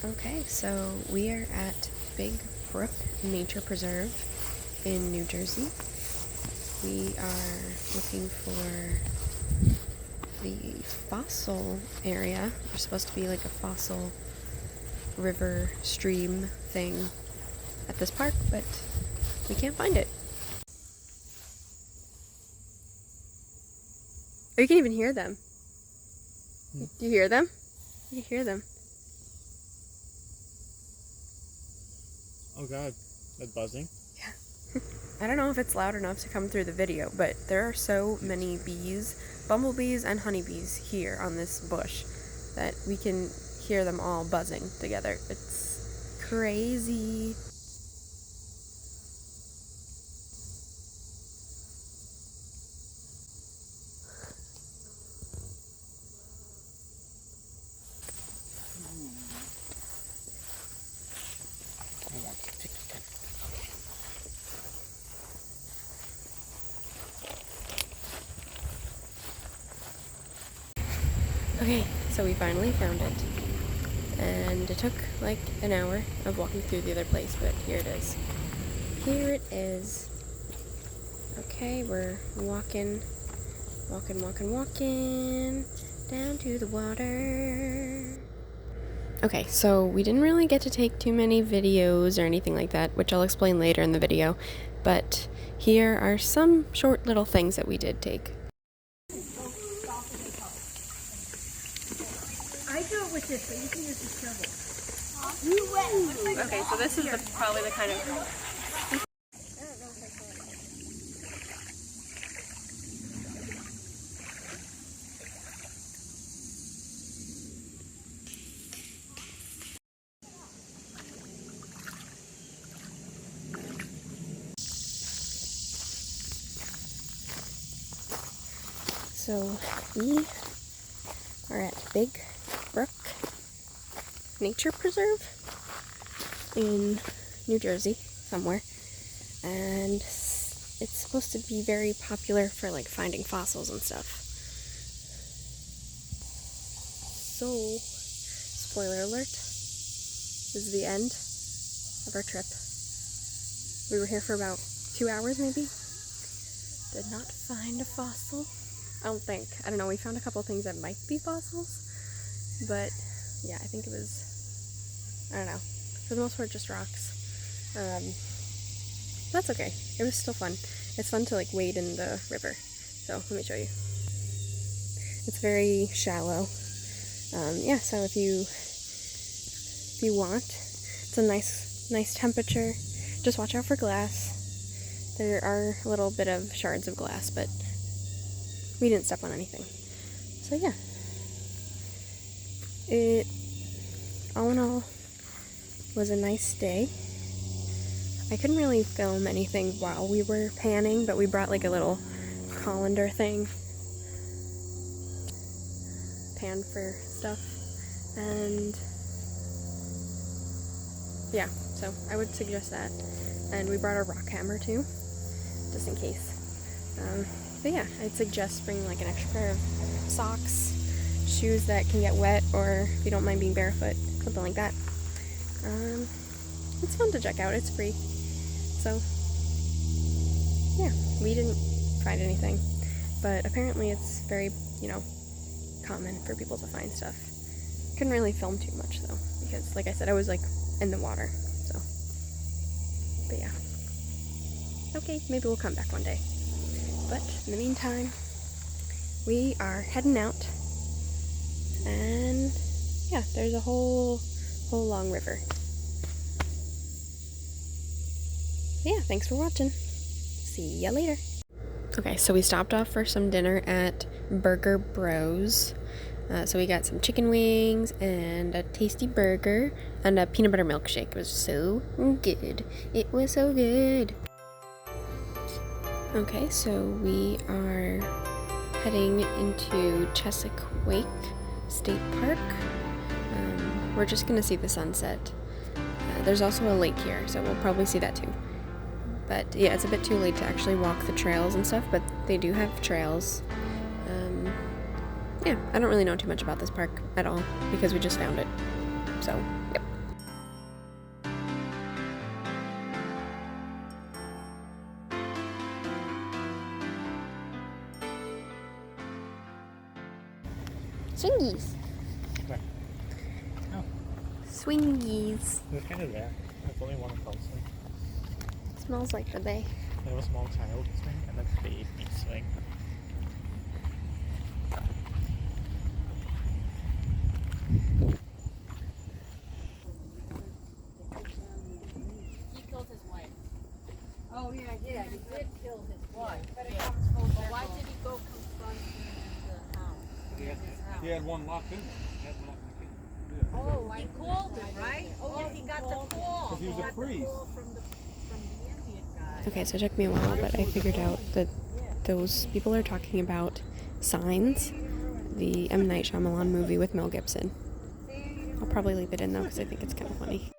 Okay, so we are at Big Brook Nature Preserve in New Jersey. We are looking for the fossil area. There's supposed to be like a fossil river stream thing at this park, but we can't find it. Oh, you can even hear them. Do you hear them? You hear them. Oh god, that buzzing? Yeah. I don't know if it's loud enough to come through the video, but there are so many bees, bumblebees and honeybees here on this bush that we can hear them all buzzing together. It's crazy. Okay, so we finally found it. And it took like an hour of walking through the other place, but here it is. Here it is. Okay, we're walking down to the water. Okay, so we didn't really get to take too many videos or anything like that, which I'll explain later in the video, but here are some short little things that we did take. I do it with this, but you can use the shovel. Okay, so this is probably the kind of... So we are at Big Brook Nature Preserve in New Jersey somewhere, and it's supposed to be very popular for like finding fossils and stuff. So, spoiler alert, this is the end of our trip. We were here for about 2 hours maybe. Did not find a fossil. I don't think. I don't know, we found a couple things that might be fossils, but yeah, I think it was, I don't know, for the most part just rocks. That's okay. It was still fun. It's fun to like wade in the river. So let me show you. It's very shallow. Yeah, so if you want, it's a nice temperature. Just watch out for glass. There are a little bit of shards of glass, but we didn't step on anything. So yeah. It, all in all, was a nice day. I couldn't really film anything while we were panning, but we brought like a little colander thing. Pan for stuff. And yeah, so I would suggest that. And we brought a rock hammer too, just in case. But yeah, I'd suggest bringing like an extra pair of socks, shoes that can get wet, or if you don't mind being barefoot, something like that. It's fun to check out, it's free. So, yeah, we didn't find anything, but apparently it's very, common for people to find stuff. Couldn't really film too much though, because like I said, I was like in the water, so. But yeah. Okay, maybe we'll come back one day. But in the meantime, we are heading out, and yeah, there's a whole long river. Yeah, thanks for watching. See ya later. Okay, so we stopped off for some dinner at Burger Bros. So we got some chicken wings and a tasty burger and a peanut butter milkshake. It was so good. It was so good. Okay, so we are heading into Cheesequake State Park. We're just gonna see the sunset. There's also a lake here, so we'll probably see that too. But yeah, it's a bit too late to actually walk the trails and stuff, but they do have trails. Yeah, I don't really know too much about this park at all because we just found it. So, yep. Swingies. Where? Oh, Swingies. it was kind of there. There's only one adult swing. Smells like the bay. There was a small child swing and a baby swing. He killed his wife. Oh, yeah, he did kill his wife. But Yeah. comes full But why circle. did he go confront him in the house? In his house? He had one locked in there. He had one locked in there. Oh, he called it, right? Oh, yeah, he got the call. Because he was a priest. From the Indian guy. Okay, so it took me a while, but I figured out that those people are talking about Signs, the M. Night Shyamalan movie with Mel Gibson. I'll probably leave it in though because I think it's kind of funny.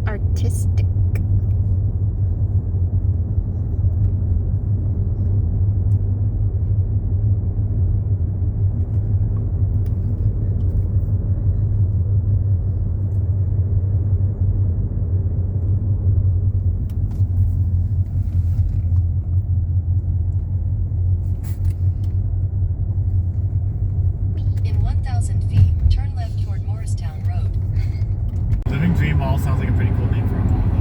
Artistic. In 1,000 feet, turn left toward Morristown Road. Living Dream Mall sounds like a pretty cool name for a mall, though.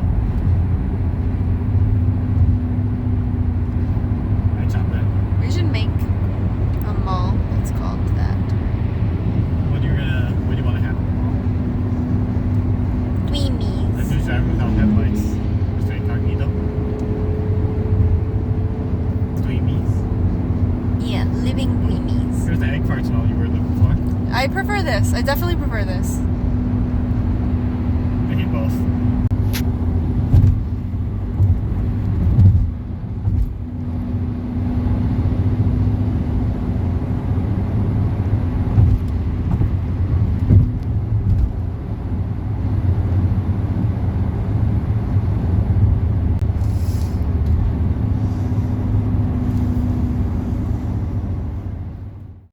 I prefer this. I definitely prefer this. I hate both.